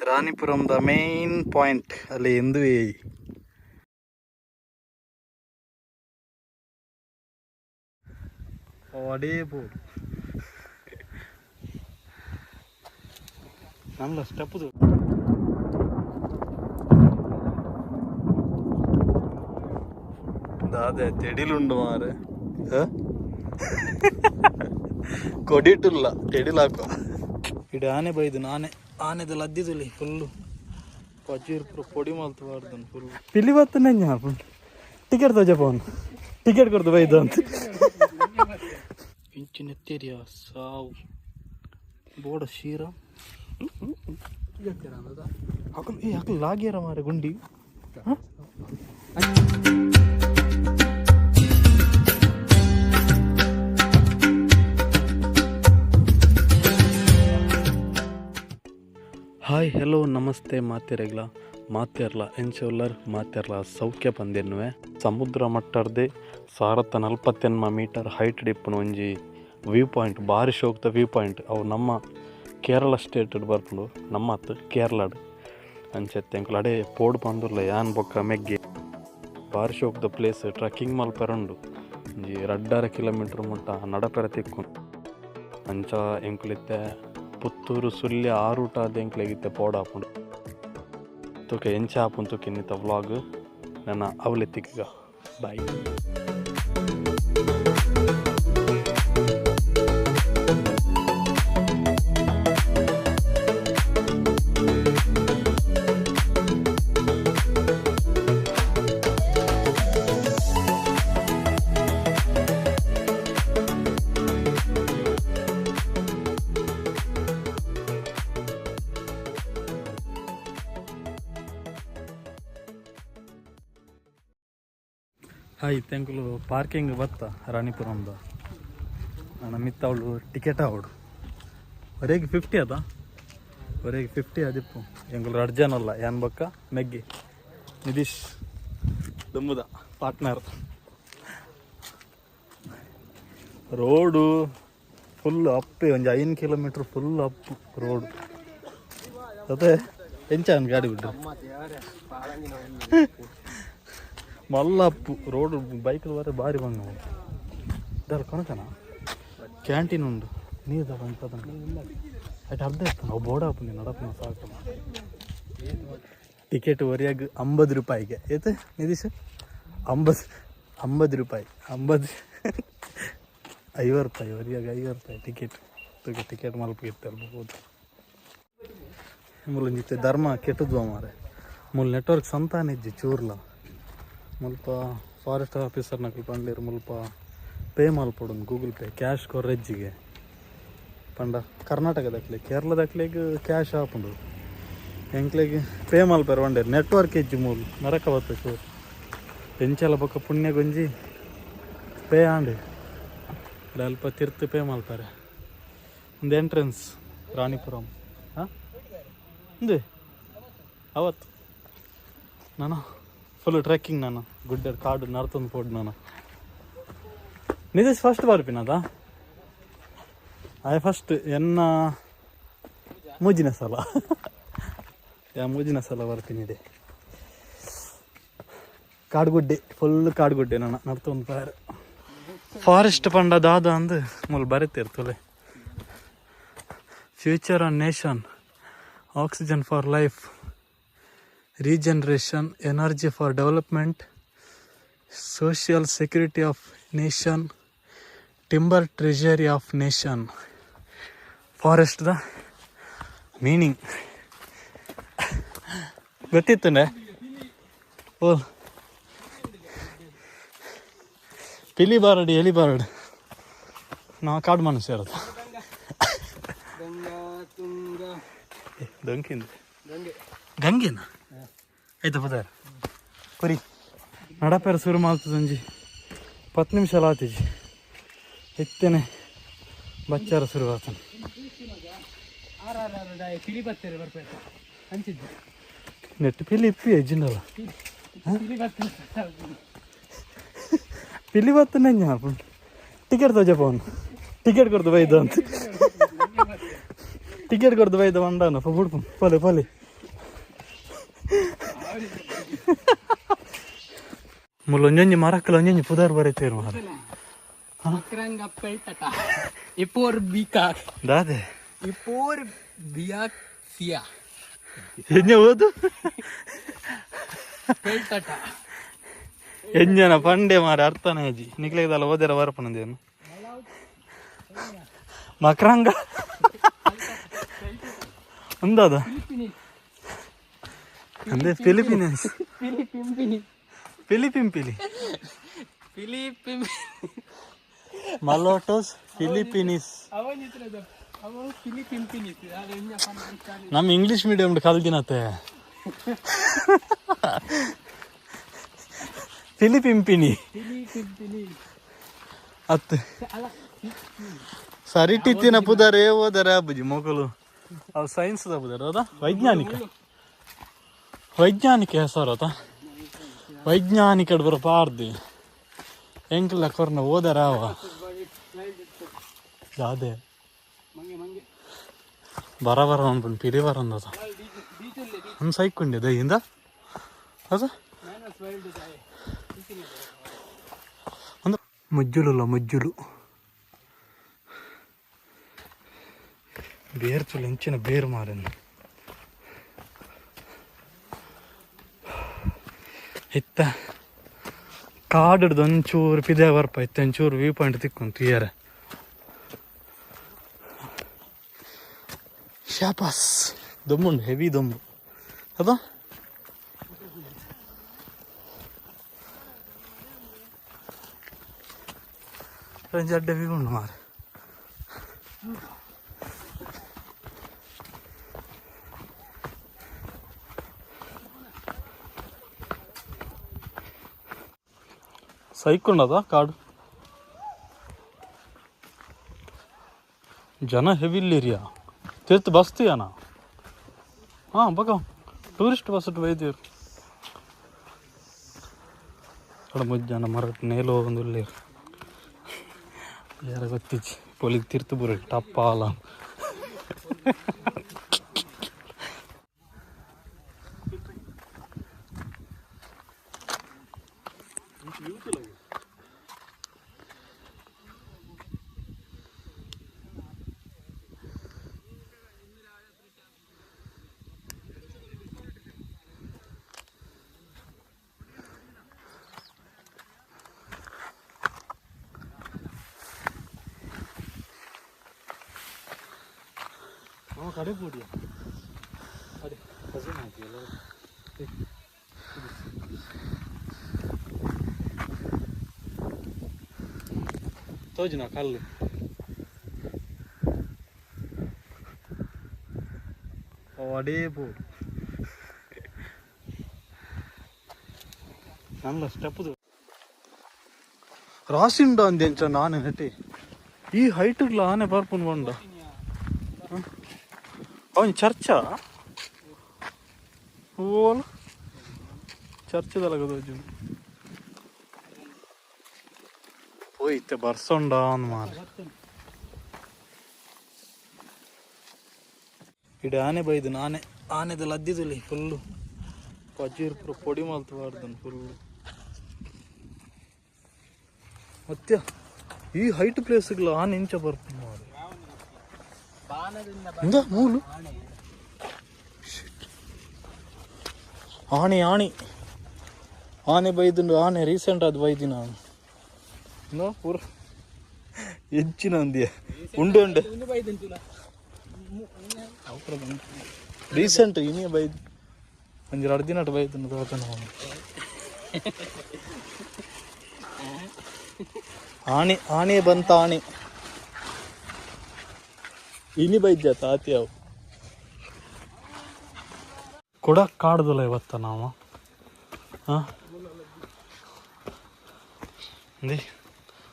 ರಾಣಿಪುರಂದ main point ಅಲ್ಲಿ ಎಂದು ಅಡೇ board ನಮ್ದು ಸ್ಟೆಪ್ದು ಅದೇ ತೆಡಿಲುಂಡು ಮಾರೆ ಕೊಡಿಟುಲ್ಲ ತೆಡಿಲಾಕೋ ಇಡೀ ಆನೆ ಬೈದು ಆನೆದೆಲ್ಲ ಅದ್ದಿದಲ್ಲಿ ಫುಲ್ಲು ಪಜೀರ್ ಪೊಡಿ ಮಾಲ್ತು ಬಾರ್ದನ್ ಫುಲ್ ಪಿಲಿ ಬತ್ತನೆ ಟಿಕೆಟ್ ತೋಜಪವನ್ ಟಿಕೆಟ್ ಕೊಡ್ದು ಬೈದು ಅಂತ ಇಂಚಿನ ಎತ್ತೇರಿಯ ಸಾವು ಬೋಡ ಶೀರ ಹಾಕಲ್ ಲಾಗ್ಯಾರ ಮಾರೆ ಗುಂಡಿ ಹಾಯ್ ಹೆಲೋ ನಮಸ್ತೆ ಮಾತೇರ್ಲ ಎಂಚೋಲ್ಲರ್ ಮಾತೇರ್ಲ ಸೌಖ್ಯ ಪಂದೆನ್ನುವೆ ಸಮುದ್ರ ಮಟ್ಟರ್ದೆ 1040 ಮೀಟರ್ ಹೈಟ್ ಡಿಪ್ಪುನ ಒಂಜಿ ವ್ಯೂ ಪಾಯಿಂಟ್ ಭಾರಿ ಶೋಕ್ತ ವ್ಯೂ ಪಾಯಿಂಟ್ ಅವು ನಮ್ಮ ಕೇರಳ ಸ್ಟೇಟ್ ಬರ್ಪುಂಡು ನಮ್ಮತ್ತು ಕೇರಳಡ್ ಅಂಚೆತ್ತೆ ಎಂಕುಲು ಅಡೆ ಪೋಡ್ ಪಂದುರ್ಲ ಯಾನ್ ಬೊಕ್ಕ ಮೆಗ್ಗೆ ಭಾರಿ ಶೋಕ್ದ ಪ್ಲೇಸ್ ಟ್ರಕ್ಕಿಂಗ್ ಮಲ್ಪೆರಂಡು ಒಂಜಿ 2.5 ಕಿಲೋಮೀಟರ್ ಮುಟ್ಟ ನಡಪೆರ ತಿಕ್ಕು ಅಂಚ ಎಂಕುಲಿತ್ತೆ ಪುತ್ತೂರು ಸುಳ್ಯ ಆ ರೂಟ್ ಆದ ಎಂಕ್ಲೆಗಿತ್ತೆ ಪೋಡ ಹಾಪುಂಡು ತುಕೆ ಎಂಚ ಹಾಪುಂಡು ತುಕೆ ಇನ್ನಿತ ವ್ಲಾಗ್ ನನ್ನ ಅವಲೆತ್ತಿಗ ಬಾಯ್. ಹಾಯ್ ತೆಂಕುಲು ಪಾರ್ಕಿಂಗ್ ಬತ್ತ ರಾಣಿಪುರಂದ ನನ್ನ ಮಿತ್ತ ಅವಳು ಟಿಕೆಟ್ ಅವಡು ಹೊರಗೆ 50 ಅದ ಹೊರಗೆ 50 ಅದಿಪ್ಪು ಎಂಕುಲು ಅರ್ಜನಲ್ಲ ಯಾನ್ ಬಕ್ಕ ಮೆಗ್ಗೆ ನಿತೀಶ್ ದುಮ್ಮುದ ಪಾರ್ಟ್ನರ್ ರೋಡು ಫುಲ್ ಅಪ್ಪೆ ಒಂದು 5 ಕಿಲೋಮೀಟ್ರ್ ಫುಲ್ ಅಪ್ಪು ರೋಡು ಅದೇ ಎಂಚಾನ್ ಗಾಡಿ ಬಿಡ್ಡು ಮಲ್ಲಪ್ಪು ರೋಡ್ ಬೈಕ್ ಬರ ಭಾರಿ ಬಂಗ ಇದಲ್ಲ ಕೊನಕನ ಕ್ಯಾಂಟೀನ್ ಉಂಡು ನೀರು ಅಂತದ ಆಯ್ತು ಅರ್ಧ ಇರ್ತಾನೆ ಅವು ಬೋಡಪ್ಪು ನೀನು ನಡಪ್ಪನ ಸಾಕು ಟಿಕೆಟ್ ಒರಿಯಾಗ 50 ರೂಪಾಯಿಗೆ ಏತು ನಿತೀಶ್ 50 ರೂಪಾಯಿ 50 ರೂಪಾಯಿ ಒರಿಯಾಗ 50 ರೂಪಾಯಿ ಟಿಕೆಟ್ ಮಲ್ಪಿರ್ತಾರಬಹುದು ಮೂಲಂಜಿತ್ತೆ ಧರ್ಮ ಕೆಟ್ಟದ್ವ ಮಾರೆ ಮೂಲ ನೆಟ್ವರ್ಕ್ ಸಂತಾನ ಇಜ್ಜಿ ಚೂರ್ಲ ಮುಲ್ಪ ಫಾರೆಸ್ಟ್ ಆಫೀಸರ್ನಾಗ ಪಂಡ್ಲೇರು ಮುಲ್ಪ ಪೇ ಮಲ್ಪಡು ಗೂಗಲ್ ಪೇ ಕ್ಯಾಶ್ ಕೊರ್ರೆಜ್ಜಿಗೆ ಪಂಡ ಕರ್ನಾಟಕದಕ್ಲೆ ಕೇರಳದಕ್ಲೆಗ್ ಕ್ಯಾಶ್ ಹಾಪುಂಡು ಎಂಕ್ಲೆಗೆ ಪೇ ಮಲ್ಪೇರು ಒಂಡೇರು ನೆಟ್ವರ್ಕ್ ಇಜ್ಜಿ ಮೂಲು ನರಕ ಬತ್ತ ಚೂರು ಎಂಚೆಲ್ಲ ಬೊಕ್ಕ ಪುಣ್ಯ ಗೊಂಜಿ ಪೇ ಆಂಡೆ ಅಲ್ಪ ತಿರ್ತು ಪೇ ಮಲ್ಪಾರೆ ಒಂದು ಎಂಟ್ರೆನ್ಸ್ ರಾಣಿಪುರಂ ಹಾಂ ಒಂದು ಅವತ್ತು ನಾನು ಫುಲ್ ಟ್ರೆಕ್ಕಿಂಗ್ ನಾನು ಗುಡ್ಡ ಕಾಡು ನರ್ತೊಂದು ಪೋಡ್ ನಾನು ನಿದೇಶ್ ಫಸ್ಟ್ ಬರ್ಪಿನದ ಆಯ್ ಫಸ್ಟ್ ಎನ್ನ ಮೂಜಿನ ಸಲ ಬರ್ತೀನಿ ಇದೆ ಕಾಡುಗುಡ್ಡೆ ಫುಲ್ ಕಾಡುಗುಡ್ಡೆ ನಾನು ನರ್ತೊಂದು ಪಾರ ಫಾರೆಸ್ಟ್ ಪಂಡ ದಾದ ಅಂದು ಮೂಲ ಬರೀತಿರ್ತಲೆ future on nation oxygen for life regeneration, energy for development, social security of nation, timber treasury of nation. Forest the meaning ಗೊತ್ತಿತ್ತಂಡೆ ಓ ಪಿಲಿ ಬಾರಡಿ ಎಲಿ ಬಾರಡಿ ನಾವು ಕಾಡು ಮನುಷ್ಯ ಇರೋದು ಗಂಗೆನಾ ಆಯ್ತಾ ಪದಾರ ಪರಿ ನಡಪೇರ ಶುರು ಮಾಡ್ತದಂಜಿ 10 ನಿಮಿಷ ಆತಿಜಿ ಎತ್ತೇನೆ ಬಚ್ಚಾರ ಶುರು ಆಗ್ತಾನೆ ನೆಟ್ಟು ಪಿಲಿ ಇಪ್ಪಿ ಎಜ್ಜಿಂಡಲ್ಲ ಪಿಲಿ ಬತ್ತನೆ ಟಿಕೆಟ್ ತೋಜಪವನ್ ಟಿಕೆಟ್ ಕೊಡ್ದು ಬೈದು ಅಂತ ಟಿಕೆಟ್ ಕೊಡ್ದು ಬೈದು ಬಂಡಾನ ಬಿಡ್ಪು ಪಲೆ ಮುಲ್ಲ ಒಂಜೊಂಜಿ ಮರಕ್ಕಲ್ಲ ಒಂಜೊಂಜಿ ಪುದಾರ್ ಬರೀತೇರು ಮಾರ ಮಕ್ರಂಗ ಪೆಲ್ಟಟ ಇಪೋರ್ ಬಿಕಾಕ್ ದಾದೆ ಇಪೋರ್ ಬಿಯಾಕ್ ಸಿಯಾ ಎಂಜ ಓದು ಪೆಲ್ಟಟ ಎಂಜನ ಪಂಡೆ ಮಾರ ಅರ್ಥನೇ ಅಜ್ಜಿ ನಿಕ್ಲೆದಲ್ಲ ಓದಿರ ಬರಪನಂದೇನು ಮಕ್ರಂಗ ಒಂದಾದ ಅಂದ್ರೆ ಫಿಲಿಪೀನ್ಸ್ ಫಿಲಿಪಿಂಪಿಲಿ ಮಲೋಟೋಸ್ ಫಿಲಿಪೀನಿಸ್ ನಮ್ಮ ಇಂಗ್ಲಿಷ್ ಮೀಡಿಯಂ ಕಲ್ದಿನತ್ತೆ ಫಿಲಿಪಿಂಪಿನಿ ಅತ್ತೆ ಸರಿಟಿತ್ತಿನ ಪುದಾರೆ ಓದರ ಬುಜಿ ಮೊಗಲು ಅವು ಸೈನ್ಸ್ದ ಪುದಾರ ಹೌದಾ ವೈಜ್ಞಾನಿಕ ಹೆಸರು ಆತ ವೈಜ್ಞಾನಿಕ ಬರಬಾರ್ದು ಎಂಕಲ್ಲ ಕೊರ್ನ ಓದರ ಅವ ಅದೇ ಬರ ಅನ್ಕೊಂಡು ಪಿರಿ ಬರಂದದ ಒಂದು ಸೈಕೊಂಡಿದ್ದ ದಯಿಂದ ಅದು ಒಂದು ಮುಜ್ಜುಲು ಬೇರ್ಚುಲು ಹೆಂಚಿನ ಬೇರು ಮಾರನ್ನು ಇತ್ತ ಕಾಡಿಡ್ದು ಒಂಚೂರು ಪಿದೆ ಬರ್ಪ ಇತ್ತ ಒಂಚೂರು ವ್ಯೂ ಪಾಯಿಂಟ್ ತಿಕ್ಕೊಂತು ಏರ ಶಾಪಾಸ್ ದೊಂಬುಂಡು ಹೆವಿ ದೊಂಬು ಅದ ಅಡ್ಡ ವ್ಯೂ ಉಂಡು ಮಾರ ಸೈಕೊಂಡದ ಕಾಡು ಜನ ಹೆವಿಲ್ಲಿರಿಯಾ ತಿರ್ತು ಬಸ್ತೀಯನ ಹಾಂ ಬಗ ಟೂರಿಸ್ಟ್ ಬಸ್ ಬೈದಿರು ಕಡ ಮುಜ್ಜನ ಮರಕ್ಕೆ ನೇಲು ಹೋಗೊಂದು ಯಾರ ಗೊತ್ತಿಜ್ಜಿ ಪೊಲಿಗೆ ತಿರ್ತು ಬುರಿ ಟಪ್ಪ ಅಲ್ಲ ಕಡೆ ಕೂಡಿಯ ಅದೇ ಕಸಿನ್ ಹಾಕಿಲ್ಲ ತೋಜಿನ ಕಲ್ಲು ಅಡೇ ಬೋರ್ಡ್ ನನ್ನ ಸ್ಟೆಪ್ದು ರಾಸಿಂಡ ಅಂದೆಂಚ ನಾನೇ ನೆಟ್ಟಿ ಈ ಹೈಟ್ಗ್ಲ ಆನೆ ಬರ್ಪುನ್ ಬಂಡ ಅವನ್ ಚರ್ಚ ಓಲ್ ಚರ್ಚದಲ್ಲಗದು ಹೋಯ್ತೆ ಬರ್ಸೊಂಡ ಅಂದ್ ಮಾರ ಇಡೀ ಆನೆ ಬೈದು ಆನೆದಲ್ಲಿ ಅದ್ದಿದಲ್ಲಿ ಫುಲ್ಲು ಪಜೀರ್ ಪುರ ಪೊಡಿ ಮಾಲ್ತು ಬಾರ್ದನ್ ಫುಲ್ಲು ಮತ್ತೆ ಈ ಹೈಟ್ ಪ್ಲೇಸ್ಗಳ ಆನೆ ಇಂಚ ಬರ್ತೀನಿ ಮಾರ ಮೂಲು ಆನೆ ಬೈದು ಆನೆ ರೀಸೆಂಟ್ ಅದು ಬೈದಿ ನಾನು ಪೂರ ಹೆಚ್ಚಿನ ಅಂದಿಯ ಉಂಡೆ ರೀಸೆಂಟ್ ಇನಿಯ ಬೈದು ಒಂಜಿ 2 ದಿನ ಬೈದು ತೋಟ ಆನೆ ಬಂತ ಆನೆ ಇನಿ ಬೈದ್ಯ ತಾತಿ ಅವು ಕೊಡಕ್ ಕಾಡ್ದಲ್ಲ ಇವತ್ತ ನಾವು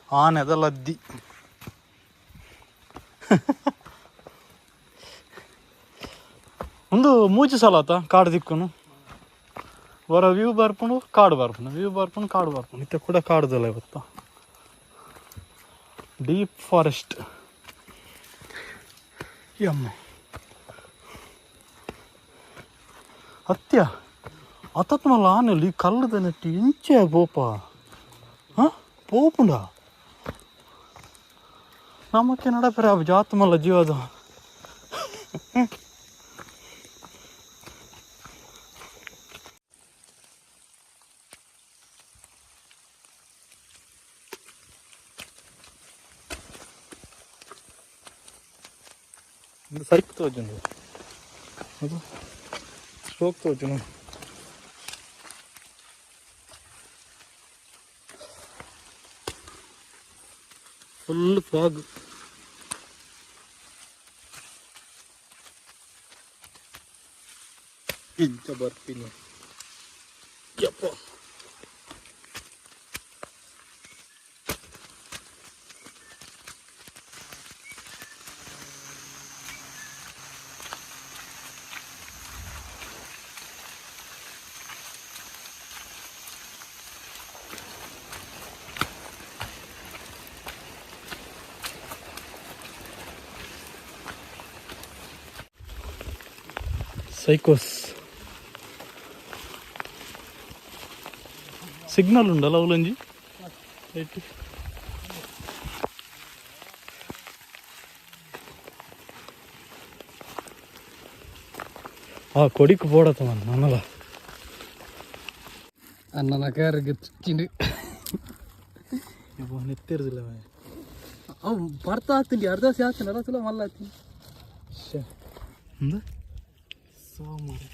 ಆನೆ ಅದಲ್ಲ ಅದ್ದಿ ಒಂದು ಮೂಚಿ ಸಲ ಆತ ಕಾಡು ದಿಕ್ಕನು ಬರೋ ವ್ಯೂ ಬರ್ಪುಂಡು ಕಾಡು ಬರ್ಪುಂಡು ಇತ್ತ ಕೂಡ ಕಾಡ್ದಲ್ಲ ಇವತ್ತ ಡೀಪ್ ಫಾರೆಸ್ಟ್ ಯಮ್ಮ ಹತ್ಯ అతత్ మళ్ళీ ఆనలు ఈ కళ్ళు తినట్టు ఇంచే పోపా పోపుండా ನಮ್ಮಕ್ಕೆ ನಡಪರೆ ಅವು ಜಾತ್ ಮಲ್ಲ ಜೀವದ ಸೈಕ್ ತೋಜುಂಡು ಅದು ಸ್ಟ್ರೋಕ್ ತೋಜುನು ಫುಲ್ ಫಾಗ್ ಇಂತ ಬರ್ತೀನಿ ಯಪ್ಪ సైకోస్ సిగ్నల్ ఉండాలి అవులంజి రైట్ కొడికి పోడతాం అన్నలా ಅಣ್ಣನ ಕಾರಿಗೆ ಚಿಂಡಿ ನೆತ್ತಿರ್ದಿಲ್ಲ ಅವು ಬರ್ತಾ ಆಗ್ತೀನಿ ಅರ್ಧ ಸಿ ಆಗ್ತೀನಿ ಅಲ್ಲ ಚಲೋ ಮಲ್ಲ ಆಗ್ತೀನಿ ಸಾವು ಮಾರಿ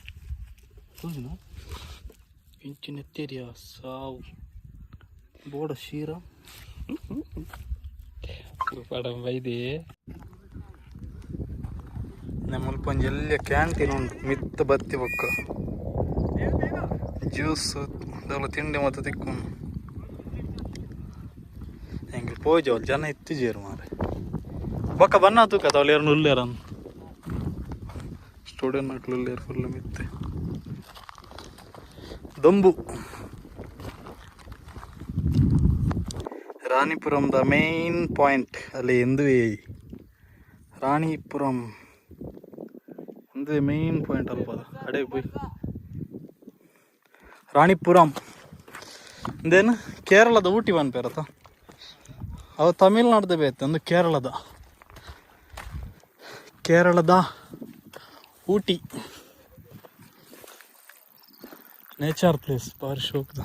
ಇಂಚು ನೆತ್ತೇರಿಯ ಸಾವು ಬೋಡ ಶೀರ ಪಡಂ ಬೈದೆ ನಮ್ಮಲ್ಪಂಜ ಎಲ್ಲ ಕ್ಯಾಂಟೀನ್ ಉಂಟು ಮಿತ್ತ ಬತ್ತಿ ಬೊಕ್ಕ ಜ್ಯೂಸ್ ಅದೆಲ್ಲ ತಿಂಡಿ ಮತ್ತು ತಿಕ್ಕೊಂಡು ಹೆಂಗೆ ಪೋಯ್ಜವಲ್ ಜನ ಇತ್ತಿಜೇರು ಮಾರೆ ಬೊಕ್ಕ ಬನ್ನ ತೂಕ ಅವಳು ನುಲ್ಲೇರನ್ ಸ್ಟೂಡೆಂಟ್ ಮಕ್ಕಳು ಉಲ್ಲೇರು ಫುಲ್ ಮಿತ್ತೆ ದೊಂಬು ರಾಣಿಪುರಂದ ಮೇನ್ ಪಾಯಿಂಟ್ ಅಲ್ಲಿ ಎಂದುವೆ ರಾಣಿಪುರಂ ಎಂದುವೆ ಮೇನ್ ಪಾಯಿಂಟ್ ಅಲ್ಪ ಅಡೆಗೆ போய் ರಾಣಿಪುರಂ ಅಂದೇನು ಕೇರಳದ ಊಟಿ ಬನ್ ಪೇರತ ಅವು ತಮಿಳ್ನಾಡ್ದು ಬೇತೆ ಒಂದು ಕೇರಳದ ಊಟಿ ನೇಚರ್ ಪ್ಲೇಸ್ ಭಾರಿ ಶೋಕದ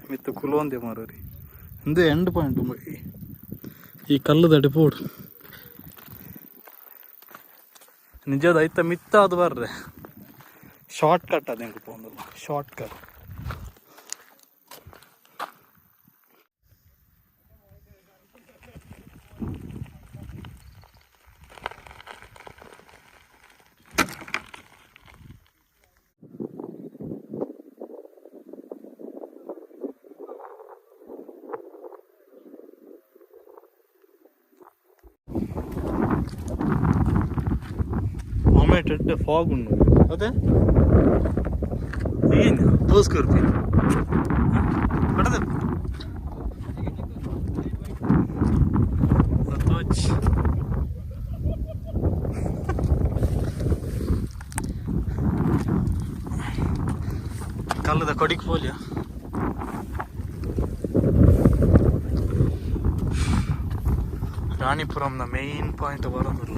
ಮಿತ್ತು ಕುಲೋಂದೆ ಮಾರೋರಿ ಒಂದು ಎಂಡ್ ಪಾಯಿಂಟ್ ಈ ಕಲ್ಲು ದಡಿ ಪೋಡು ನಿಜದ ಐತ ಮಿತ್ತ ಅದು ಬರ್ರೆ ಶಾರ್ಟ್ ಕಟ್ ಅದು ಹೆಂಗೆ ಪೋಂದಲ್ಲ ಶಾರ್ಟ್ ಕಟ್ మొమెంట్ ఫాగ్ ఉంది అదే ಏನು ತೋರಿಸ್ಕೊರ್ಪಿ ಕಟ್ಟದ ತೋಚ್ ಕಲ್ಲದ ಕೊಡಿಗೆ ಪೋಲಿಯ ರಾಣಿಪುರಂನ ಮೇನ್ ಪಾಯಿಂಟ್ ಬರೋದಿಲ್ಲ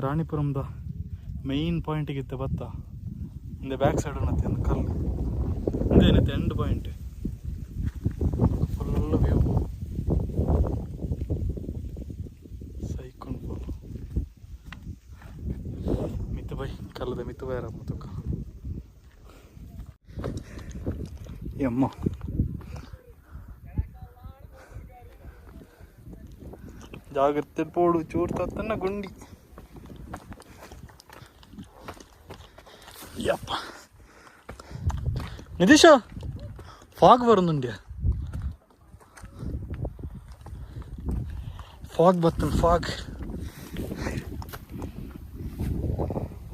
ರಾಣಿಪುರಂದ ಮೇನ್ ಪಾಯಿಂಟಿಗಿತ್ತೆ ಬತ್ತ ಇಂದ ಬ್ಯಾಕ್ ಸೈಡ್ ಅನ್ನತ್ತೆ ಒಂದು ಕಲ್ಲು ಇಂದೇನತ್ತೆ ಎಂಡ್ ಪಾಯಿಂಟ್ ಫುಲ್ ವ್ಯೂ ಸೈಕೊಂಡು ಫುಲ್ ಮಿತ್ತು ಬೈ ಕಲ್ಲದ ಮಿತ್ತು ಬೈರ ಮುತುಕ ಯಮ್ಮ ಜಾಗ್ರತೆ ಪೋಡು ಚೂರ್ ತತ್ತನ್ನ ಗುಂಡಿ ಯಪ್ಪ ನಿತೀಶ ಫಾಗ್ ಬರುന്നുಂಡ್ಯ ಫಾಗ್ ಬರ್ತನ್ ಫಾಗ್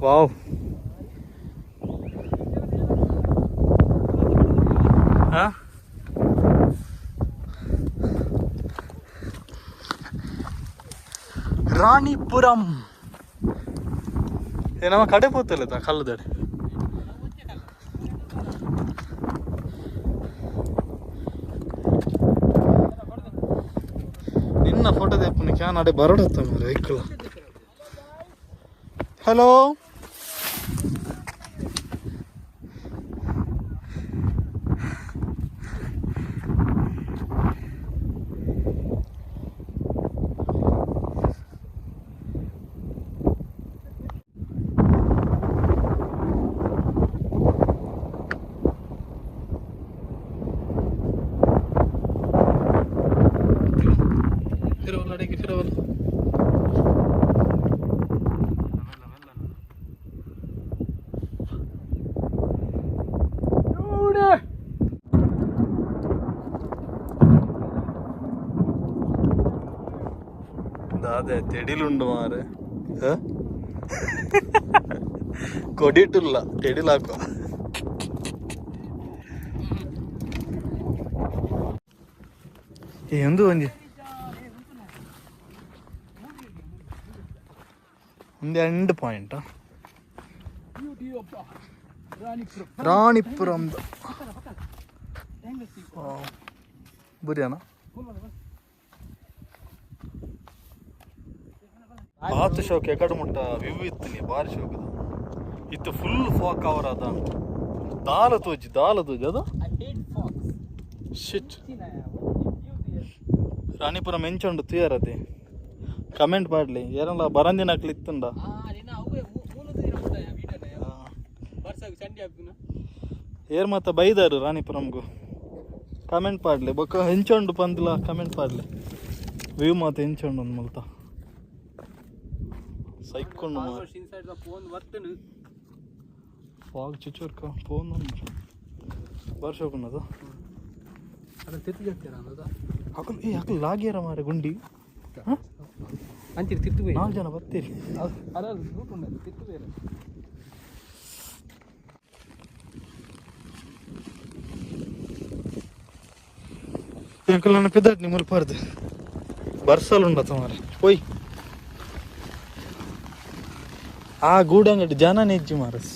ವಾವ್ ರಾಣಿಪುರಂ ನಮ್ಮ ಕಡೆ ಪೋತಲ್ಲ ಕಲ್ಲದಡೆ ನಿನ್ನ ಫೋಟೋ ತೆಪ್ಪನ ಕ್ಯಾನ್ ಅಡೆ ಬರಡತ್ತ ಮಾರ ಐಕ್ಕಲ ಹಲೋ ಅದೇ ತೆಡಿಲುಂಡು ಮಾರೆ ಕೊಡಿಟುಲ್ಲ ತೆಡಿಲಾಕೋ ಎಂದು ಒಂಜಿ ಒಂದು ಎಂಡ್ ಪಾಯಿಂಟ್ ರಾಣಿಪುರಂ ಬುರಿಯಾನ ಆತು ಶೋಕ್ ಎಕಡೆ ಮುಟ್ಟ ವ್ಯೂ ಇತ್ತು ನೀ ಬಾರಿ ಶೋಕದ ಇತ್ತು ಫುಲ್ ಫಾಗ್ ಕವರ್ ಅದ ದಾಲ ತೋಜಿ ಅದು ಶಿಟ್ ರಾಣಿಪುರಂ ಎಂಚುಂಡು ತುಯಾರದೆ ಕಮೆಂಟ್ ಮಾಡ್ಲಿ ಏರಲ್ಲ ಬರಂದಿನ ಇತ್ತುಂಡ ಏರ್ ಮತ್ತ ಬೈದಾರು ರಾಣಿಪುರಂಗು ಕಮೆಂಟ್ ಪಾಡ್ಲಿ ಬೊಕ್ಕ ಹೆಂಚೊಂಡು ಪಂದಿಲ್ಲ ಕಮೆಂಟ್ ಪಾಡ್ಲಿ ವ್ಯೂ ಮಾತ ಹೆಂಚೊಂಡು ಒಂದು ಮುಲ್ತ ಸೈಕೊಂಡು ಫಾಗ್ ಚಿಚ್ಚೂರ್ಕ ಫೋನ್ ಬರ್ಸೋಕನ್ನದು ಹಾಕಲ್ ಲಾಗ್ಯಾರ ಮಾರೆ ಗುಂಡಿ ಅಂತೀರಿ ತಿರ್ತು 4 ಜನ ಬರ್ತೀರಿ ಅಂಕಲ್ ನನ್ನ ಪಿದ್ದಾಟ್ ನಿಮ್ಮಲ್ಲಿ ಪಾರ್ದು ಬರ್ಸಲುಂಡತ ಮಾರೆ ಹೋಯ್ ಆ ಗೂಡಂಗಡಿ ಜನ ನೆಜ್ಜಿ ಮಾರಸ್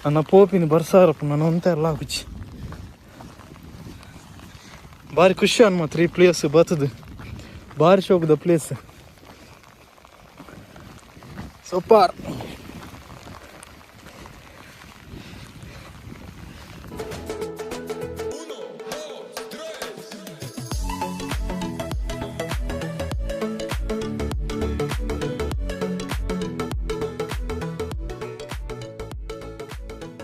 ನನ್ನ ಪೋಪಿನ ಬರ್ಸಾರಪ್ಪ ನಾನು ಅಂತ ಎಲ್ಲ ಹುಚ್ಚಿ ಭಾರಿ ಖುಷಿ ಅನ್ಮಾತ್ರ ಈ ಪ್ಲೇಸ್ ಬರ್ತದೆ ಭಾರಿ ಶೋಕದ ಪ್ಲೇಸ್ ಸೂಪರ್